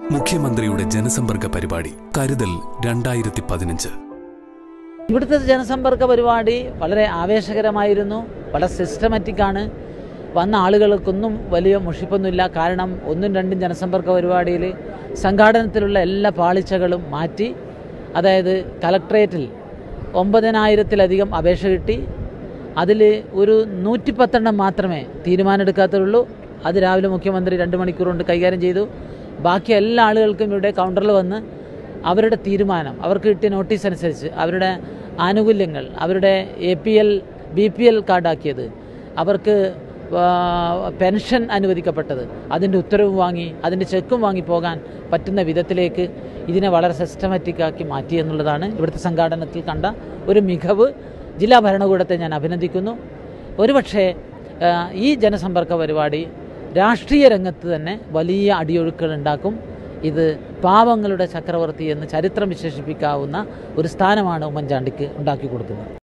മുഖ്യമന്ത്രിയുടെ ജനസമ്പർക്ക പരിപാടി കരുതൽ 2015. ഇവിടുത്തെ ജനസമ്പർക്ക പരിപാടി വളരെ ആവേശകരമായിരുന്നു. വളരെ സിസ്റ്റമാറ്റിക്കാണ്. വന്ന ആളുകൾക്കൊന്നും വലിയ മുഷിപ്പൊന്നുമില്ല. കാരണം 1-2 ജനസമ്പർക്ക പരിപാടിയിൽ സംഘാടനത്തിലുള്ള എല്ലാ പാളിച്ചകളും മാറ്റി. അതായത് കലക്ട്രേറ്റിൽ 9,000-ലധികം അപേക്ഷ കിട്ടി. അതിൽ ഒരു 110 മാത്രമേ തീരുമാനമെടുക്കാത്തുള്ളൂ. അത് രാവിലെ മുഖ്യമന്ത്രി 2 മണിക്കൂർ കൊണ്ട് കൈകാര്യം ചെയ്തു. ബാക്കി എല്ലാ ആളുകൾക്കും ഇവിടെ കൗണ്ടറിൽ വന്ന് അവരുടെ തീരുമാനം, അവർക്ക് കിട്ടിയ നോട്ടീസ് അനുസരിച്ച് അവരുടെ ആനുകൂല്യങ്ങൾ, അവരുടെ APL BPL കാർഡാക്കിയത്, അവർക്ക് പെൻഷൻ അനുവദിക്കപ്പെട്ടത്, അതിൻ്റെ ഉത്തരവ് വാങ്ങി അതിൻ്റെ ചെക്കും വാങ്ങി പോകാൻ പറ്റുന്ന വിധത്തിലേക്ക് ഇതിനെ വളരെ സിസ്റ്റമാറ്റിക്കാക്കി മാറ്റി എന്നുള്ളതാണ് ഇവിടുത്തെ സംഘാടനത്തിൽ കണ്ട ഒരു മികവ്. ജില്ലാ ഭരണകൂടത്തെ ഞാൻ അഭിനന്ദിക്കുന്നു. ഒരുപക്ഷെ ഈ ജനസമ്പർക്ക പരിപാടി രാഷ്ട്രീയ രംഗത്ത് തന്നെ വലിയ അടിയൊഴുക്കുകൾ ഉണ്ടാക്കും. ഇത് പാവങ്ങളുടെ ചക്രവർത്തി എന്ന് ചരിത്രം വിശേഷിപ്പിക്കാവുന്ന ഒരു സ്ഥാനമാണ് ഉമ്മൻചാണ്ടിക്ക് ഉണ്ടാക്കി കൊടുക്കുന്നത്.